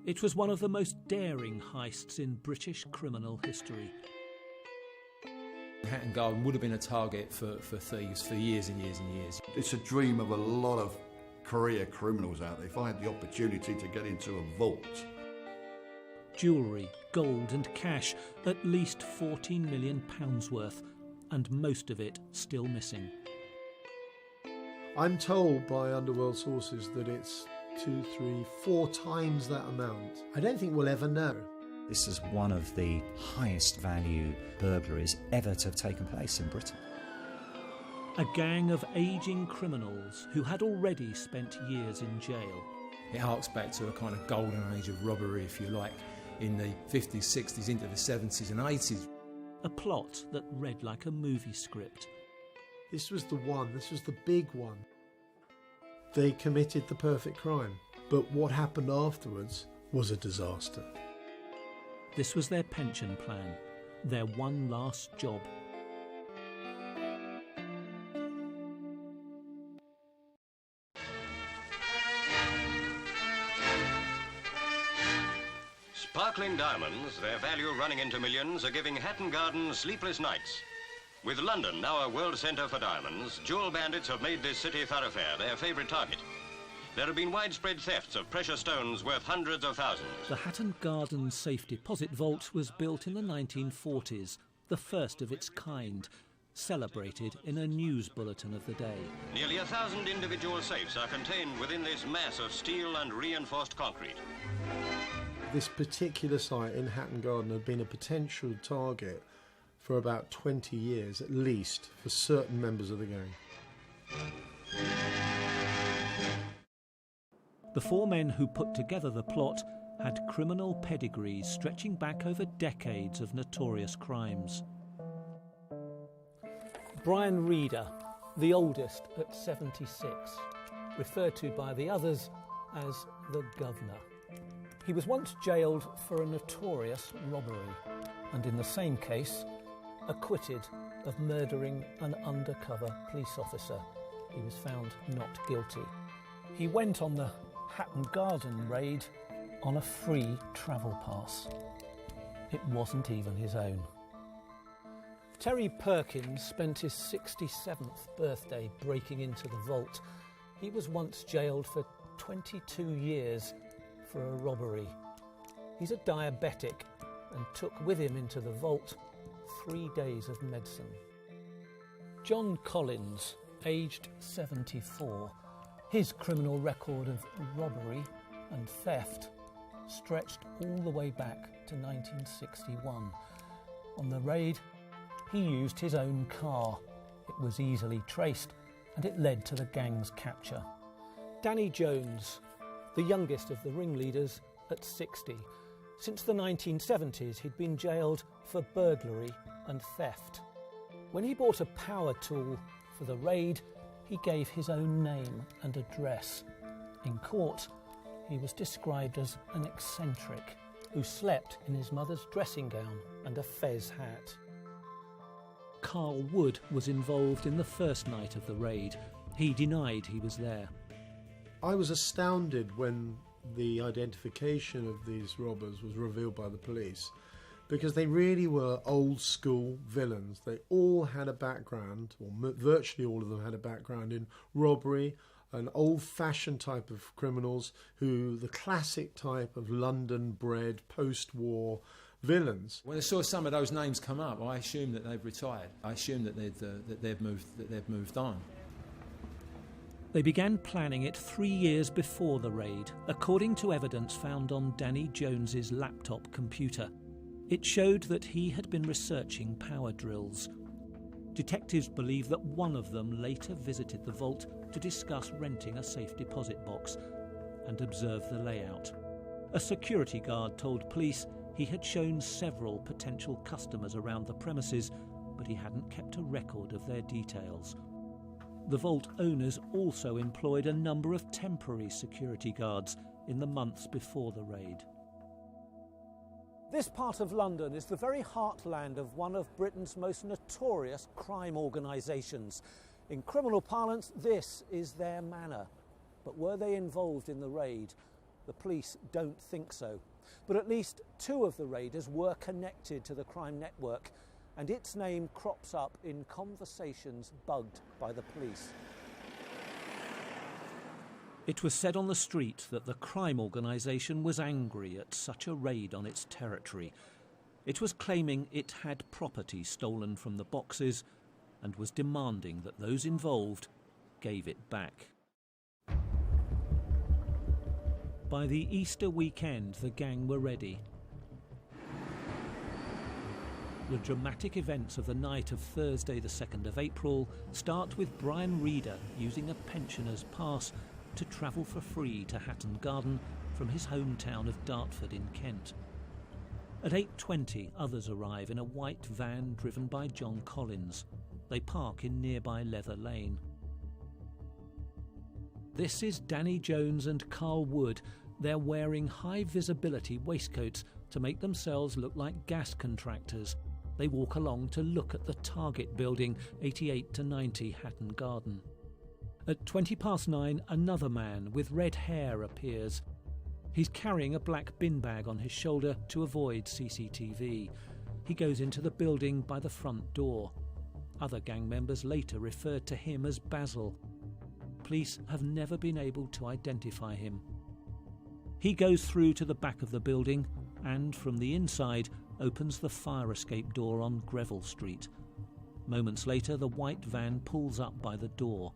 It was one of the most daring heists in British criminal history. Hatton Garden would have been a target for thieves for years and years and years. It's a dream of a lot of career criminals out there. If I had the opportunity to get into a vault. Jewellery, gold and cash, at least £14 million worth, and most of it still missing. I'm told by underworld sources that it's 2, 3, 4 times that amount. I don't think we'll ever know. This is one of the highest value burglaries ever to have taken place in Britain. A gang of ageing criminals who had already spent years in jail. It harks back to a kind of golden age of robbery, if you like, in the 50s, 60s, into the 70s and 80s. A plot that read like a movie script. This was the one, this was the big one. They committed the perfect crime, but what happened afterwards was a disaster. This was their pension plan, their one last job. Sparkling diamonds, their value running into millions, are giving Hatton Garden sleepless nights. With London now a world centre for diamonds, jewel bandits have made this city thoroughfare their favourite target. There have been widespread thefts of precious stones worth hundreds of thousands. The Hatton Garden Safe Deposit Vault was built in the 1940s, the first of its kind, celebrated in a news bulletin of the day. Nearly 1,000 individual safes are contained within this mass of steel and reinforced concrete. This particular site in Hatton Garden had been a potential target for about 20 years at least for certain members of the gang. The 4 men who put together the plot had criminal pedigrees stretching back over decades of notorious crimes. Brian Reeder, the oldest at 76, referred to by the others as the Governor. He was once jailed for a notorious robbery and in the same case acquitted of murdering an undercover police officer. He was found not guilty. He went on the Hatton Garden raid on a free travel pass. It wasn't even his own. Terry Perkins spent his 67th birthday breaking into the vault. He was once jailed for 22 years for a robbery. He's a diabetic and took with him into the vault 3 days of medicine. John Collins, aged 74, his criminal record of robbery and theft stretched all the way back to 1961. On the raid, he used his own car. It was easily traced and it led to the gang's capture. Danny Jones, the youngest of the ringleaders, at 60. Since the 1970s, he'd been jailed for burglary and theft. When he bought a power tool for the raid, he gave his own name and address. In court, he was described as an eccentric who slept in his mother's dressing gown and a fez hat. Carl Wood was involved in the first night of the raid. He denied he was there. I was astounded when the identification of these robbers was revealed by the police, because they really were old school villains. They all had a background, or virtually all of them had a background in robbery, an old-fashioned type of criminals who, the classic type of London-bred post-war villains. When I saw some of those names come up, I assumed that they've retired. I assumed that they've moved on. They began planning it 3 years before the raid, according to evidence found on Danny Jones's laptop computer. It showed that he had been researching power drills. Detectives believe that one of them later visited the vault to discuss renting a safe deposit box and observe the layout. A security guard told police he had shown several potential customers around the premises, but he hadn't kept a record of their details. The vault owners also employed a number of temporary security guards in the months before the raid. This part of London is the very heartland of one of Britain's most notorious crime organisations. In criminal parlance, this is their manor. But were they involved in the raid? The police don't think so. But at least 2 of the raiders were connected to the crime network, and its name crops up in conversations bugged by the police. It was said on the street that the crime organisation was angry at such a raid on its territory. It was claiming it had property stolen from the boxes and was demanding that those involved gave it back. By the Easter weekend, the gang were ready. The dramatic events of the night of Thursday the 2nd of April start with Brian Reeder using a pensioner's pass to travel for free to Hatton Garden from his hometown of Dartford in Kent. At 8:20, others arrive in a white van driven by John Collins. They park in nearby Leather Lane. This is Danny Jones and Carl Wood. They're wearing high-visibility waistcoats to make themselves look like gas contractors. They walk along to look at the Target building, 88 to 90 Hatton Garden. At 9:20, another man with red hair appears. He's carrying a black bin bag on his shoulder to avoid CCTV. He goes into the building by the front door. Other gang members later referred to him as Basil. Police have never been able to identify him. He goes through to the back of the building and, from the inside, opens the fire escape door on Greville Street. Moments later, the white van pulls up by the door.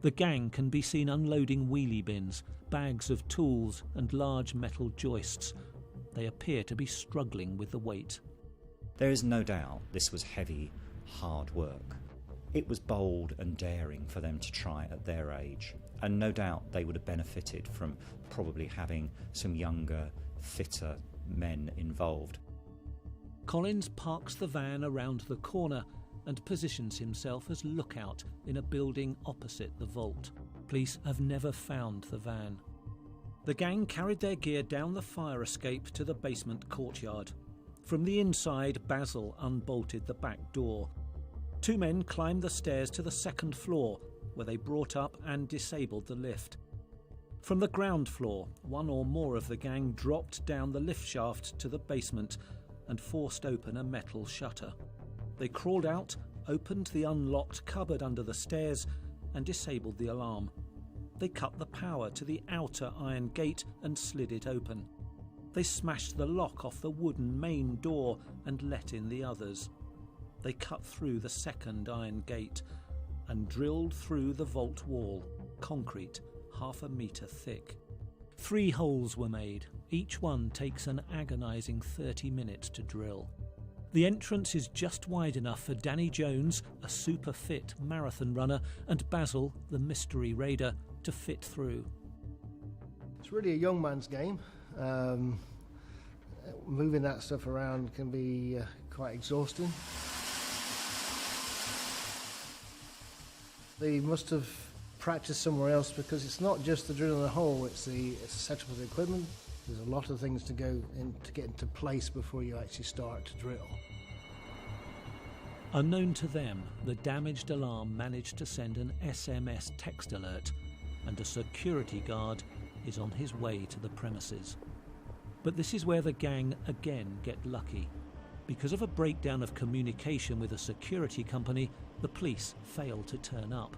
The gang can be seen unloading wheelie bins, bags of tools and large metal joists. They appear to be struggling with the weight. There is no doubt this was heavy, hard work. It was bold and daring for them to try at their age, and no doubt they would have benefited from probably having some younger, fitter men involved. Collins parks the van around the corner and positions himself as lookout in a building opposite the vault. Police have never found the van. The gang carried their gear down the fire escape to the basement courtyard. From the inside, Basil unbolted the back door. 2 men climbed the stairs to the 2nd floor, where they brought up and disabled the lift. From the ground floor, 1 or more of the gang dropped down the lift shaft to the basement and forced open a metal shutter. They crawled out, opened the unlocked cupboard under the stairs and disabled the alarm. They cut the power to the outer iron gate and slid it open. They smashed the lock off the wooden main door and let in the others. They cut through the 2nd iron gate and drilled through the vault wall, concrete, 1/2 metre thick. 3 holes were made. Each one takes an agonising 30 minutes to drill. The entrance is just wide enough for Danny Jones, a super fit marathon runner, and Basil, the mystery raider, to fit through. It's really a young man's game. Moving that stuff around can be quite exhausting. They must have practiced somewhere else, because it's not just the drilling a hole, it's the setup of the equipment. There's a lot of things to go in to get into place before you actually start to drill. Unknown to them, the damaged alarm managed to send an SMS text alert, and a security guard is on his way to the premises. But this is where the gang again get lucky. Because of a breakdown of communication with a security company, the police fail to turn up.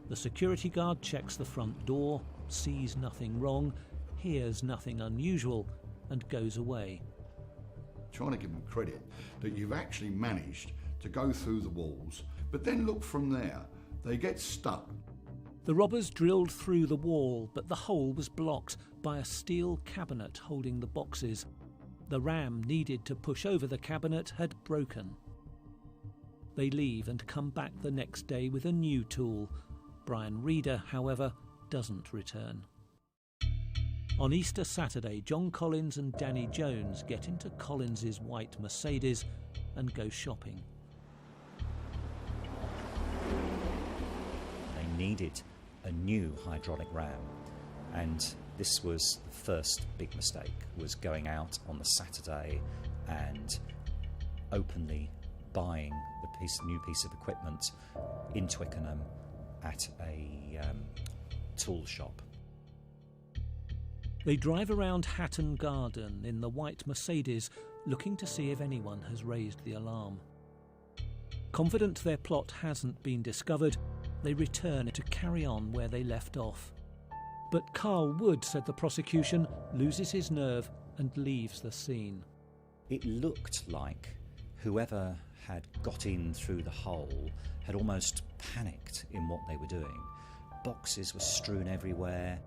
The security guard checks the front door, sees nothing wrong, hears nothing unusual, and goes away. Trying to give them credit that you've actually managed to go through the walls, but then look from there, they get stuck. The robbers drilled through the wall, but the hole was blocked by a steel cabinet holding the boxes. The ram needed to push over the cabinet had broken. They leave and come back the next day with a new tool. Brian Reeder, however, doesn't return. On Easter Saturday, John Collins and Danny Jones get into Collins's white Mercedes and go shopping. They needed a new hydraulic ram, and this was the first big mistake, was going out on the Saturday and openly buying the new piece of equipment in Twickenham at a tool shop. They drive around Hatton Garden in the white Mercedes, looking to see if anyone has raised the alarm. Confident their plot hasn't been discovered, they return to carry on where they left off. But Carl Wood, said the prosecution, loses his nerve and leaves the scene. It looked like whoever had got in through the hole had almost panicked in what they were doing. Boxes were strewn everywhere.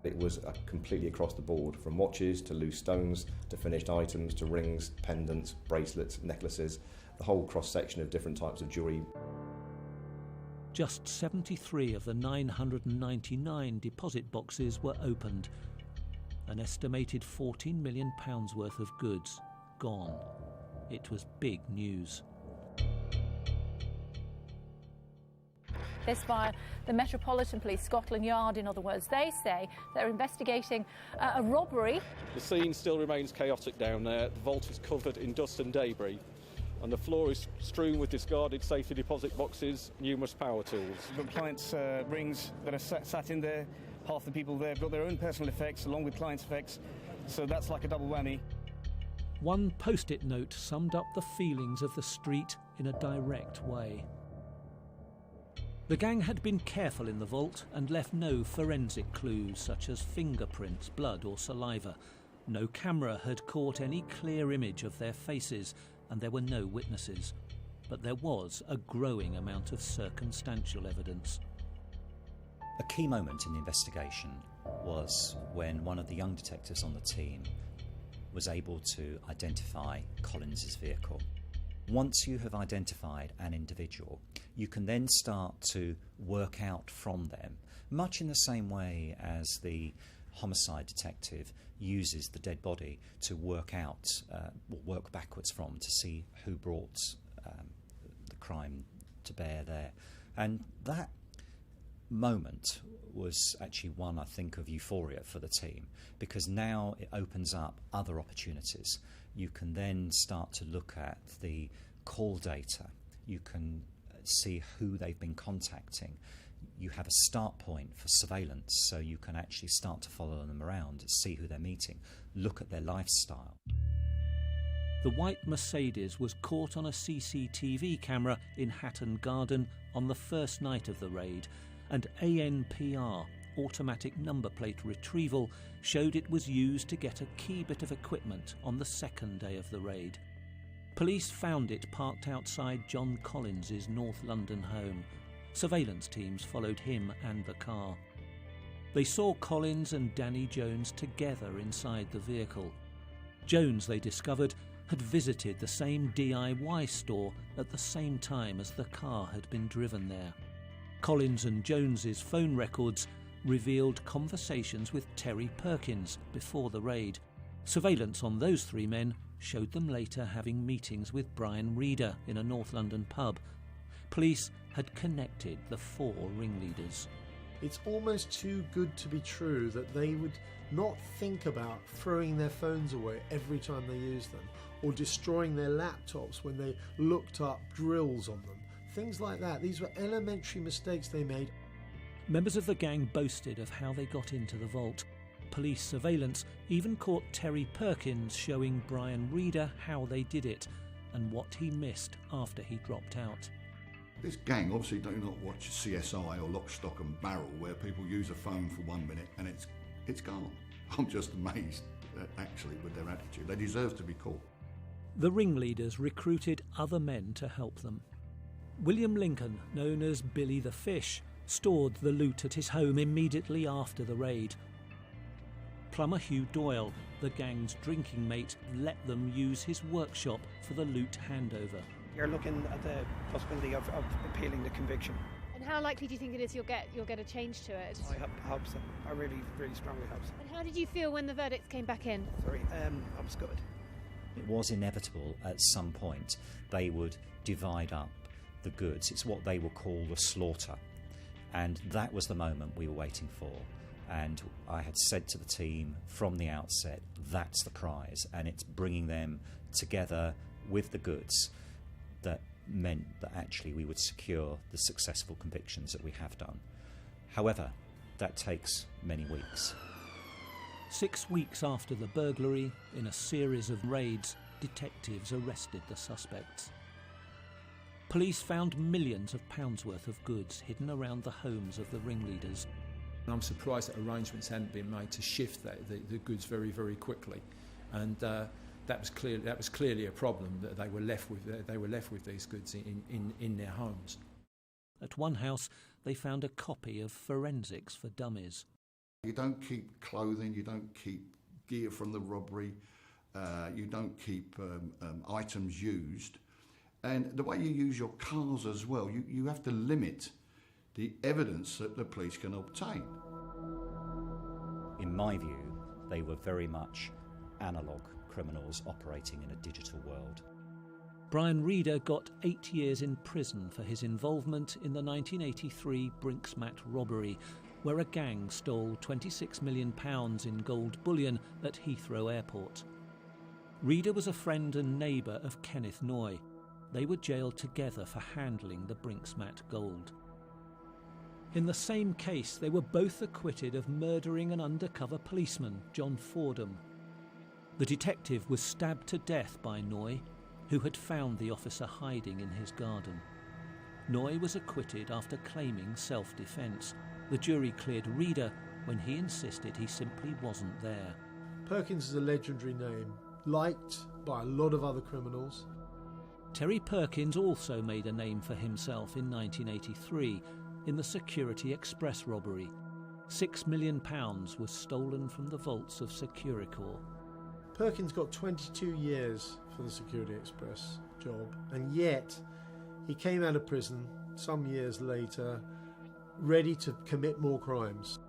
It was completely across the board, from watches to loose stones to finished items to rings, pendants, bracelets, necklaces, the whole cross-section of different types of jewellery. Just 73 of the 999 deposit boxes were opened. An estimated £14 million worth of goods gone. It was big news. This via the Metropolitan Police, Scotland Yard in other words. They say they're investigating a robbery. The scene still remains chaotic down there. The vault is covered in dust and debris, and the floor is strewn with discarded safety deposit boxes, numerous power tools. We've got clients' rings that are sat in there. Half the people there have got their own personal effects along with clients' effects, so that's like a double whammy. One post-it note summed up the feelings of the street in a direct way. The gang had been careful in the vault and left no forensic clues such as fingerprints, blood or saliva. No camera had caught any clear image of their faces, and there were no witnesses. But there was a growing amount of circumstantial evidence. A key moment in the investigation was when one of the young detectives on the team was able to identify Collins's vehicle. Once you have identified an individual, you can then start to work out from them, much in the same way as the homicide detective uses the dead body to work out, work backwards from, to see who brought the crime to bear there. And that moment was actually one, I think, of euphoria for the team, because now it opens up other opportunities. You can then start to look at the call data. You can see who they've been contacting. You have a start point for surveillance, so you can actually start to follow them around, see who they're meeting, look at their lifestyle. The white Mercedes was caught on a CCTV camera in Hatton Garden on the first night of the raid, and ANPR, automatic number plate retrieval, showed it was used to get a key bit of equipment on the second day of the raid. Police found it parked outside John Collins's North London home. Surveillance teams followed him and the car. They saw Collins and Danny Jones together inside the vehicle. Jones, they discovered, had visited the same DIY store at the same time as the car had been driven there. Collins and Jones's phone records revealed conversations with Terry Perkins before the raid. Surveillance on those three men showed them later having meetings with Brian Reader in a North London pub. Police had connected the four ringleaders. It's almost too good to be true that they would not think about throwing their phones away every time they used them, or destroying their laptops when they looked up drills on them. Things like that. These were elementary mistakes they made. Members of the gang boasted of how they got into the vault. Police surveillance even caught Terry Perkins showing Brian Reader how they did it and what he missed after he dropped out. This gang obviously do not watch CSI or Lock, Stock and Barrel, where people use a phone for 1 minute and it's gone. I'm just amazed, actually, with their attitude. They deserve to be caught. The ringleaders recruited other men to help them. William Lincoln, known as Billy the Fish, stored the loot at his home immediately after the raid. Plumber Hugh Doyle, the gang's drinking mate, let them use his workshop for the loot handover. You're looking at the possibility of appealing the conviction. And how likely do you think it is you'll get a change to it? I hope so. I really, really strongly hope so. And how did you feel when the verdict came back in? Sorry, I was good. It was inevitable at some point they would divide up the goods. It's what they will call the slaughter. And that was the moment we were waiting for. And I had said to the team from the outset, that's the prize. And it's bringing them together with the goods that meant that actually we would secure the successful convictions that we have done. However, that takes many weeks. 6 weeks after the burglary, in a series of raids, detectives arrested the suspects. Police found millions of pounds worth of goods hidden around the homes of the ringleaders. I'm surprised that arrangements hadn't been made to shift the goods very, very quickly, and that was clearly a problem, that they were left with these goods in their homes. At one house, they found a copy of Forensics for Dummies. You don't keep clothing, you don't keep gear from the robbery, you don't keep items used. And the way you use your cars as well, you have to limit the evidence that the police can obtain. In my view, they were very much analogue criminals operating in a digital world. Brian Reeder got 8 years in prison for his involvement in the 1983 Brinksmat robbery, where a gang stole £26 million in gold bullion at Heathrow Airport. Reeder was a friend and neighbour of Kenneth Noy. They were jailed together for handling the Brinksmat gold. In the same case, they were both acquitted of murdering an undercover policeman, John Fordham. The detective was stabbed to death by Noy, who had found the officer hiding in his garden. Noy was acquitted after claiming self-defence. The jury cleared Reeder when he insisted he simply wasn't there. Perkins is a legendary name, liked by a lot of other criminals. Terry Perkins also made a name for himself in 1983 in the Security Express robbery. £6 million was stolen from the vaults of Securicor. Perkins got 22 years for the Security Express job, and yet he came out of prison some years later, ready to commit more crimes.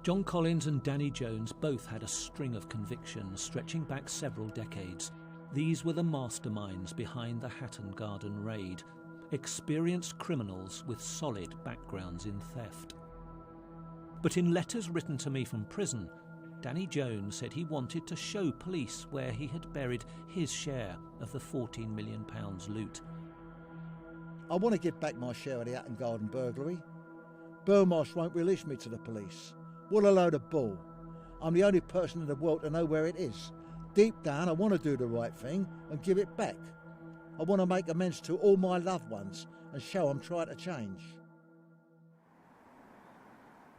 John Collins and Danny Jones both had a string of convictions stretching back several decades. These were the masterminds behind the Hatton Garden raid, experienced criminals with solid backgrounds in theft. But in letters written to me from prison, Danny Jones said he wanted to show police where he had buried his share of the £14 million loot. I want to give back my share of the Hatton Garden burglary. Burmarsh won't release me to the police. What a load of bull. I'm the only person in the world to know where it is. Deep down, I want to do the right thing and give it back. I want to make amends to all my loved ones and show I'm trying to change.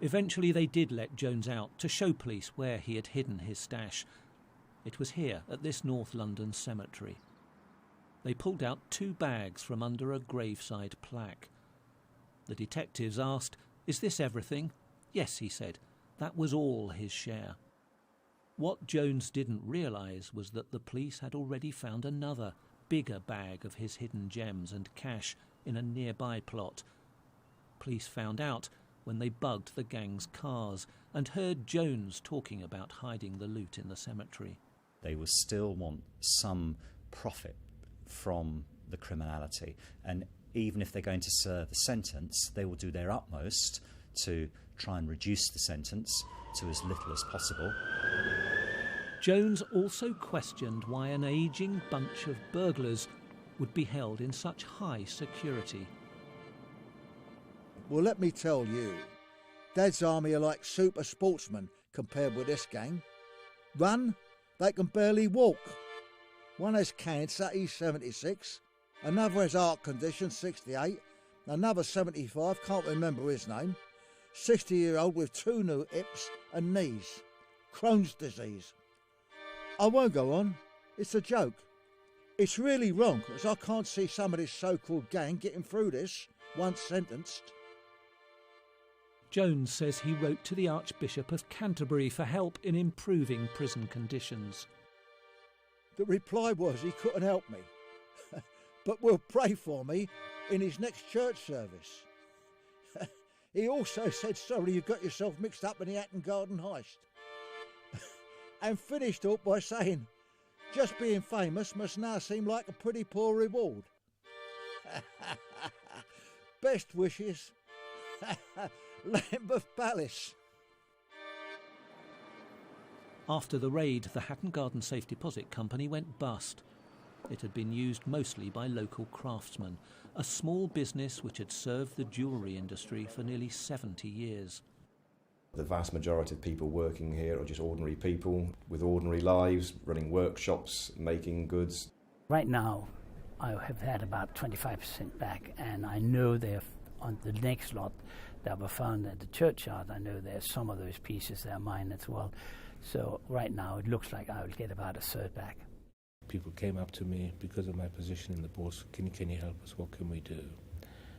Eventually they did let Jones out to show police where he had hidden his stash. It was here at this North London cemetery. They pulled out 2 bags from under a graveside plaque. The detectives asked, "Is this everything?" "Yes," he said. That was all his share. What Jones didn't realise was that the police had already found another, bigger bag of his hidden gems and cash in a nearby plot. Police found out when they bugged the gang's cars and heard Jones talking about hiding the loot in the cemetery. They will still want some profit from the criminality, and even if they're going to serve a sentence, they will do their utmost to try and reduce the sentence to as little as possible. Jones also questioned why an ageing bunch of burglars would be held in such high security. Well, let me tell you, Dad's army are like super sportsmen compared with this gang. Run, they can barely walk. One has cancer, he's 76. Another has heart condition, 68. Another 75, can't remember his name. 60-year-old with 2 new hips and knees. Crohn's disease. I won't go on. It's a joke. It's really wrong, as I can't see some of this so-called gang getting through this, once sentenced. Jones says he wrote to the Archbishop of Canterbury for help in improving prison conditions. The reply was he couldn't help me, but will pray for me in his next church service. He also said, sorry you got yourself mixed up in the Hatton Garden heist. And finished up by saying, just being famous must now seem like a pretty poor reward. Best wishes, Lambeth Palace. After the raid, the Hatton Garden Safe Deposit Company went bust. It had been used mostly by local craftsmen, a small business which had served the jewellery industry for nearly 70 years. The vast majority of people working here are just ordinary people with ordinary lives, running workshops, making goods. Right now, I have had about 25% back, and I know they're on the next lot that were found at the churchyard. I know there's some of those pieces that are mine as well. So right now, it looks like I will get about a third back. People came up to me because of my position in the board. Can you help us? What can we do?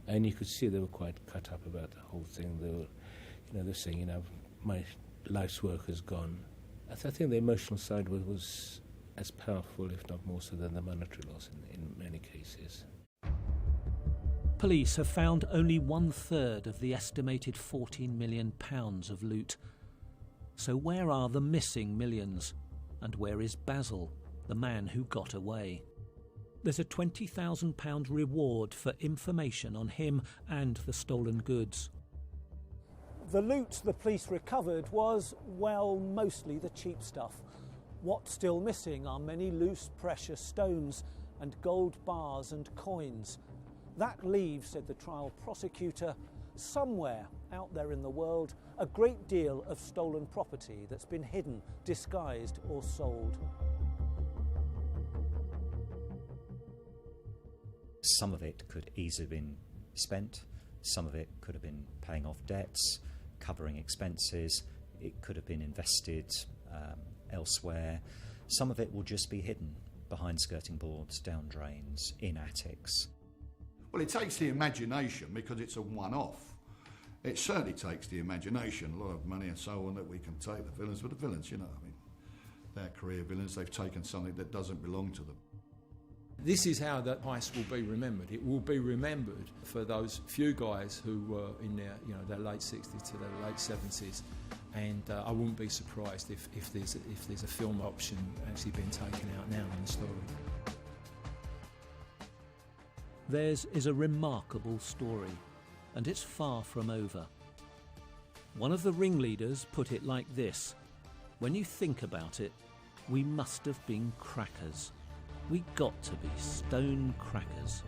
And you could see they were quite cut up about the whole thing. They were, they're saying, my life's work has gone. I think the emotional side was as powerful, if not more so, than the monetary loss in many cases. Police have found only 1/3 of the estimated £14 million of loot. So where are the missing millions? And where is Basil, the man who got away? There's a £20,000 reward for information on him and the stolen goods. The loot the police recovered was, well, mostly the cheap stuff. What's still missing are many loose precious stones and gold bars and coins. That leaves, said the trial prosecutor, somewhere out there in the world, a great deal of stolen property that's been hidden, disguised or sold. Some of it could easily have been spent, some of it could have been paying off debts, covering expenses, it could have been invested elsewhere. Some of it will just be hidden behind skirting boards, down drains, in attics. Well, it takes the imagination because it's a one-off. It certainly takes the imagination, a lot of money and so on that we can take the villains, but the villains, they're career villains, they've taken something that doesn't belong to them. This is how that heist will be remembered. It will be remembered for those few guys who were in their late 60s to their late 70s, and I wouldn't be surprised if there's a film option actually being taken out now in the story. Theirs is a remarkable story, and it's far from over. One of the ringleaders put it like this: when you think about it, we must have been crackers. We got to be stone crackers.